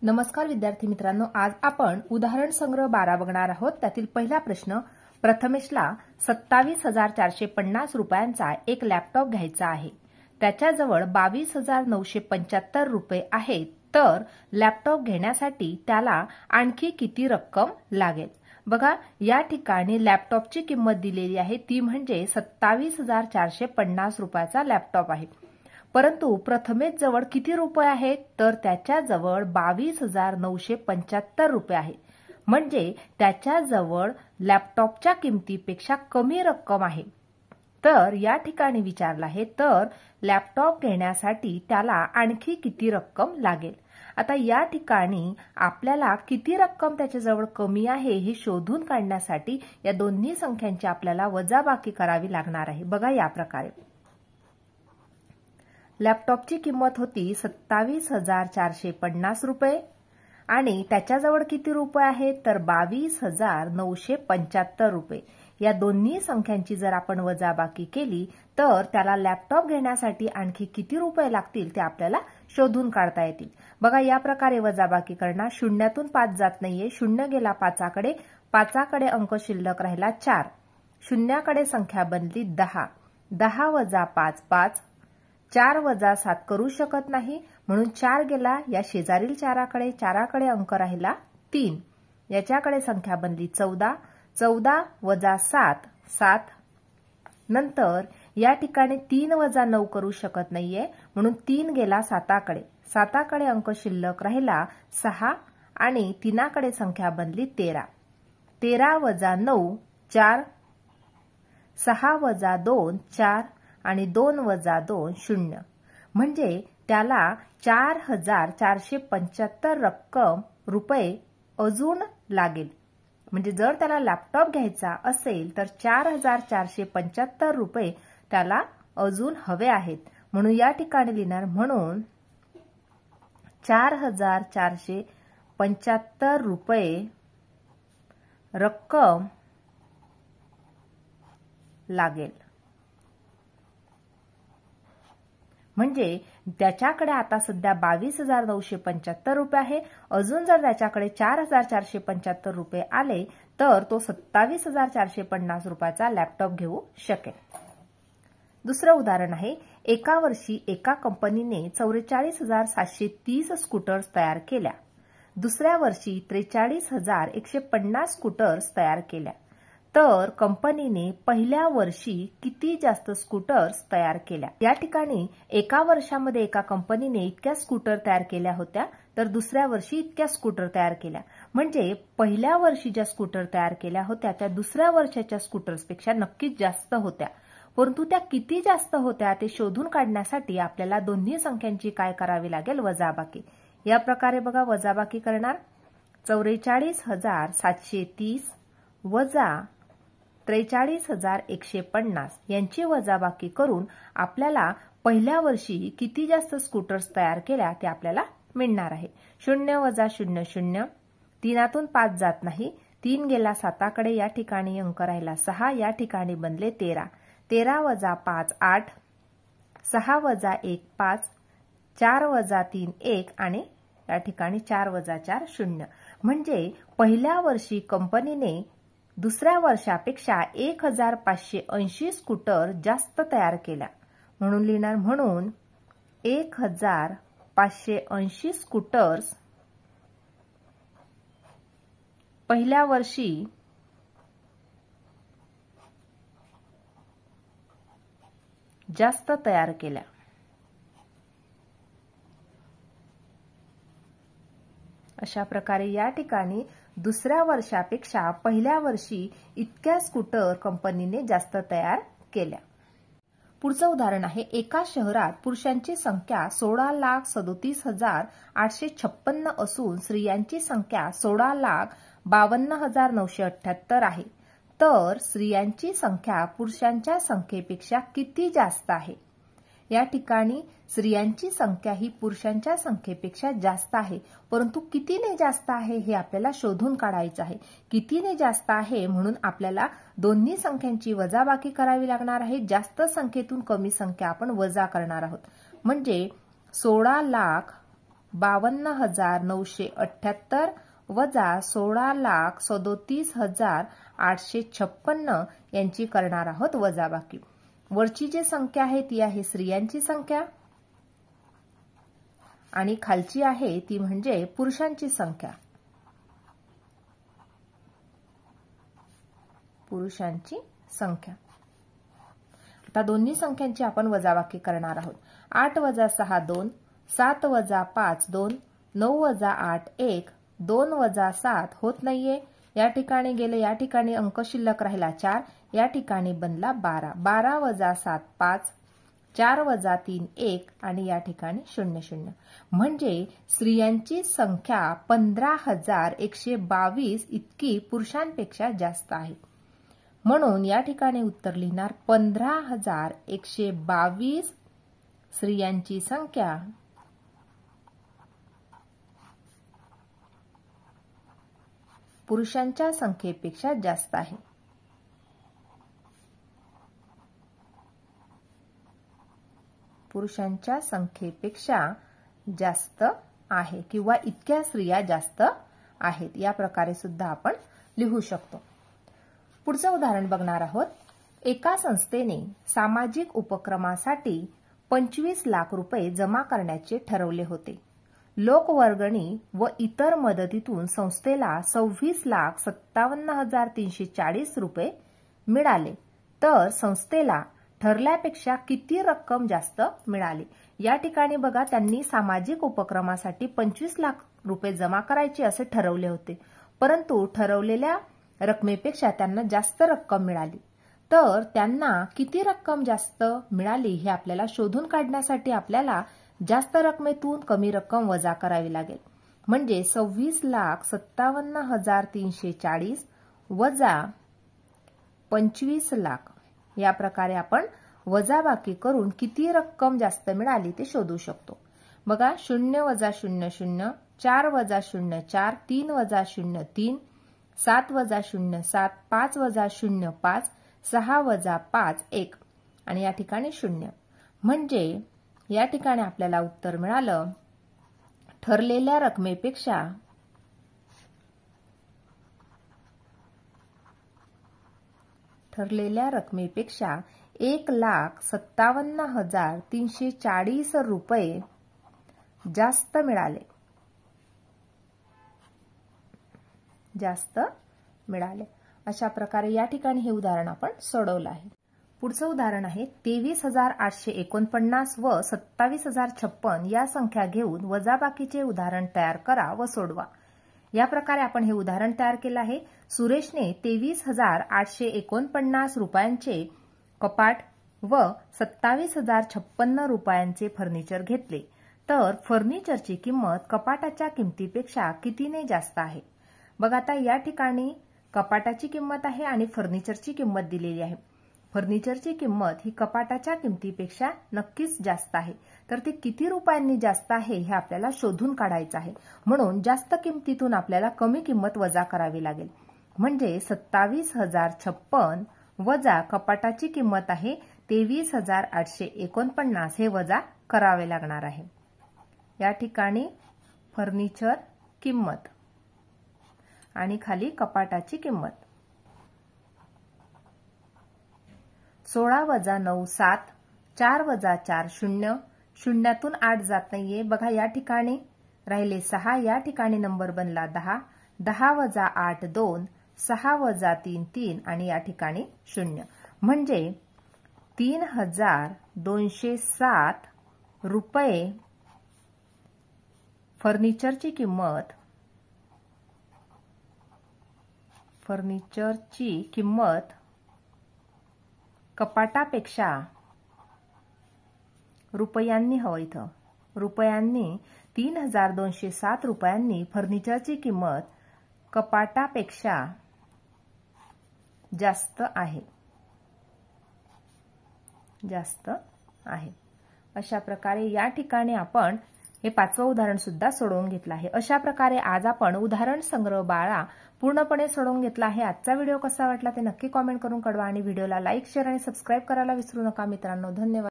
नमस्कार विद्यार्थी मित्रांनो, आज आपण उदाहरण संग्रह 12 बघणार आहोत। त्यातील पहिला प्रश्न, प्रथमेशला 27,450 रुपयांचा एक लॅपटॉप घ्यायचा आहे। त्याच्याजवळ 22,975 रुपये आहेत, तर लॅपटॉप घेण्यासाठी त्याला आणखी किती रक्कम लागेल? बघा, या ठिकाणी लॅपटॉपची किंमत दिलेली आहे, ती म्हणजे 27,450 रुपयाचा लॅपटॉप आहे। परंतु प्रथमेश जवळ किती रुपये आहेत? तर त्याच्याजवळ 22,975 रुपये आहे। म्हणजे त्याच्याजवळ लॅपटॉपच्या किमतीपेक्षा कमी रक्कम आहे। तर या ठिकाणी विचारलं आहे, तर लॅपटॉप घेण्यासाठी त्याला आणखी किती रक्कम लागेल? आता या ठिकाणी आपल्याला किती रक्कम त्याच्याजवळ कमी आहे हे शोधून काढण्यासाठी या दोन्ही संख्यांची आपल्याला वजाबाकी करावी लागणार आहे। बघा, या प्रकारे लॅपटॉपची किंमत होती 27,450 रुपये आणि त्याच्याजवळ किती रुपये आहेत? तर 22,975 रुपये। या दोन्ही संख्यांची जर आपण वजाबाकी केली तर त्याला लॅपटॉप घेण्यासाठी आणखी किती रुपये लागतील ते आपल्याला शोधून काढता येतील। बघा, या प्रकारे वजाबाकी करणार। शून्यातून 5 जात नाहीये, शून्य गेला 5कडे, 5कडे अंक शिल्लक राहिला 4, शून्याकडे संख्या बनली 10, 10 वजा 5 5, 4 वजा 7 करू शकत नाही, म्हणून 4 गेला या शेजारील 4कडे, 4कडे अंक राहिला 3, याच्याकडे संख्या बनली 14, 14 वजा 7 7, नंतर या ठिकाणी 3 वजा 9 करू शकत नाहीये, म्हणून 3 गेला 7कडे, 7कडे अंक शिल्लक राहिला 6 आणि 3कडे संख्या बनली 13, 13 वजा 9 4, 6 वजा 2 4 आणि 2 वजा 2 0, म्हणजे त्याला 4,475 रुपये अजून लागेल। म्हणजे जर त्याला लॅपटॉप घ्यायचा असेल तर 4,475 रुपये त्याला अजून हवे आहेत। म्हणून या ठिकाणी लिहिणार, म्हणून 4,475 रुपये रक्कम लागेल। म्हणजे त्याच्याकडे आता सध्या 22,975 रुपये आहे। अजून जर त्याच्याकडे 4,475 रुपये आले तर तो 27,450 रुपयाचा लॅपटॉप घेऊ शकेल। दुसरं उदाहरण आहे, एका वर्षी एका कंपनीने 44,730 स्कूटर्स तयार केल्या। दुसऱ्या वर्षी 43,150 स्कूटर्स तयार केल्या। तर कंपनीने पहिल्या वर्षी किती जास्त स्कूटर्स तयार केल्या? या ठिकाणी एका वर्षामध्ये एका कंपनीने इतक्या स्कूटर तयार केल्या होत्या, तर दुसऱ्या वर्षी इतक्या स्कूटर तयार केल्या। म्हणजे पहिल्या वर्षी ज्या स्कूटर तयार केल्या होत्या त्या दुसऱ्या वर्षाच्या स्कूटर्सपेक्षा नक्कीच जास्त होत्या। परंतु त्या किती जास्त होत्या ते शोधून काढण्यासाठी आपल्याला दोन्ही संख्यांची काय करावी लागेल? वजाबाकी। या प्रकारे बघा, वजाबाकी करणार। 44,730 वजा 43,150 यांची वजाबाकी करून आपल्याला पहिल्या वर्षी किती जास्त स्कूटर्स तयार केल्या ते आपल्याला मिळणार आहे। 0 वजा 0 0, 3तून 5 जात नाही, 3 गेला 7कडे, या ठिकाणी अंक राहिला 6, या ठिकाणी बनले 13, 13 वजा 5 8, 6 वजा 1 5, 4 वजा 3 1 आणि या ठिकाणी 4 वजा 4 0, म्हणजे पहिल्या वर्षी कंपनीने दुसऱ्या वर्षापेक्षा 1,580 स्कूटर जास्त तयार केल्या। म्हणून लिहिणार, म्हणून 1,580 स्कूटर्स पहिल्या वर्षी जास्त तयार केल्या। अशा प्रकारे या ठिकाणी दुसऱ्या वर्षापेक्षा पहिल्या वर्षी इतक्या स्कूटर कंपनीने जास्त तयार केल्या। पुढचं उदाहरण आहे, एका शहरात पुरुषांची संख्या 16,37,856 असून स्त्रियांची संख्या 16,52,978 आहे। तर स्त्रियांची संख्या पुरुषांच्या संख्येपेक्षा किती जास्त आहे? या ठिकाणी स्त्रियांची संख्या ही पुरुषांच्या संख्येपेक्षा जास्त आहे, परंतु कितीने जास्त आहे हे आपल्याला शोधून काढायचं आहे। कितीने जास्त आहे म्हणून आपल्याला दोन्ही संख्यांची वजाबाकी करावी लागणार आहे। जास्त संख्येतून कमी संख्या आपण वजा करणार आहोत। म्हणजे 52,978 वजा 16,37,856 यांची करणार आहोत वजाबाकी। वरची जी संख्या आहे ती आहे स्त्रियांची संख्या आणि खालची आहे ती म्हणजे पुरुषांची संख्या। पुरुषांची संख्या। आता दोन्ही संख्यांची आपण वजाबाकी करणार आहोत। 8 वजा 6 2, 7 वजा 5 2, 9 वजा 8 1, 2 वजा 7 होत नाहीये, या ठिकाणी गेले, या ठिकाणी अंक शिल्लक राहिला 4, या ठिकाणी बनला 12, 12 वजा 7 5, 4 वजा 3 1 आणि या ठिकाणी 0 0। म्हणजे स्त्रियांची संख्या 15,122 इतकी पुरुषांपेक्षा जास्त आहे। म्हणून या ठिकाणी उत्तर लिहिणार 15,122 स्त्रियांची संख्या पुरुषांच्या संख्येपेक्षा जास्त आहे। पुरुषांच्या संख्येपेक्षा जास्त आहे किंवा इतक्या स्त्रिया जास्त आहेत, या प्रकारे सुद्धा आपण लिहू शकतो। पुढचं उदाहरण बघणार आहोत। एका संस्थेने सामाजिक उपक्रमासाठी 25 लाख रुपये जमा करण्याचे ठरवले होते। लोकवर्गणी व इतर मदतीतून संस्थेला 26,57,340 रुपये मिळाले, तर संस्थेला ठरल्यापेक्षा किती रक्कम जास्त मिळाली? या ठिकाणी बघा, त्यांनी सामाजिक उपक्रमासाठी 25 लाख रुपये जमा करायचे असे ठरवले होते, परंतु ठरवलेल्या रकमेपेक्षा त्यांना जास्त रक्कम मिळाली, तर त्यांना किती रक्कम जास्त मिळाली हे आपल्याला शोधून काढण्यासाठी आपल्याला जास्त रकमेतून कमी रक्कम वजा करावी लागेल। म्हणजे 26,57,340 वजा 25 लाख, या प्रकारे आपण वजाबाकी करून किती रक्कम जास्त मिळाली ते शोधू शकतो। बघा, 0 वजा 0 0, 4 वजा 0 4, 3 वजा 0 3, 7 वजा 0 7, 5 वजा 0 5, 6 वजा 5 1 आणि या ठिकाणी 0। म्हणजे या ठिकाणी आपल्याला उत्तर मिळालं, ठरलेल्या रकमेपेक्षा ठरलेल्या रकमेपेक्षा 1,57,340 रुपये जास्त मिळाले, जास्त मिळाले। अशा प्रकारे या ठिकाणी हे उदाहरण आपण सोडवलं आहे। पुढचं उदाहरण आहे 23,849 व 27,056 या संख्या घेऊन वजाबाकीचे उदाहरण तयार करा व सोडवा। या प्रकारे आपण हे उदाहरण तयार केलं आहे। सुरेशने 23,849 रुपयांचे कपाट व 27,056 रुपयांचे फर्निचर घेतले, तर फर्निचरची किंमत कपाटाच्या किमतीपेक्षा कितीने जास्त आहे? बघा, आता या ठिकाणी कपाटाची किंमत आहे आणि फर्निचरची किंमत दिलेली आहे। फर्निचरची किंमत ही कपाटाच्या किमतीपेक्षा नक्कीच जास्त आहे, तर ते किती रुपयांनी जास्त आहे हे आपल्याला शोधून काढायचं आहे। म्हणून जास्त किमतीतून आपल्याला कमी किंमत वजा करावी लागेल। म्हणजे 27,056 वजा कपाटाची किंमत आहे 23,849 हे वजा करावे लागणार आहे। या ठिकाणी फर्निचर किंमत आणि खाली कपाटाची किंमत। 16 वजा 9 7, 4 वजा 4 0, शून्यातून 8 जात नाहीये। बघा, या ठिकाणी राहिले 6, या ठिकाणी नंबर बनला 10, 10 वजा 8 2, 6 वजा 3 3 आणि या ठिकाणी 0। म्हणजे 3,207 रुपये फर्निचरची किंमत कपाटापेक्षा रुपयांनी हवं इथं रुपयांनी 3,207 रुपयांनी फर्निचरची किंमत कपाटापेक्षा जास्त आहे, जास्त आहे। अशा प्रकारे या ठिकाणी आपण हे पाचवं उदाहरण सुद्धा सोडवून घेतलं आहे। अशा प्रकारे आज आपण उदाहरण संग्रह 12 पूर्णपणे सोडवून घेतला आहे। आजचा व्हिडिओ कसा वाटला ते नक्की कमेंट करून कळवा आणि व्हिडिओला लाईक, शेअर आणि सबस्क्राइब करायला विसरू नका मित्रांनो। धन्यवाद।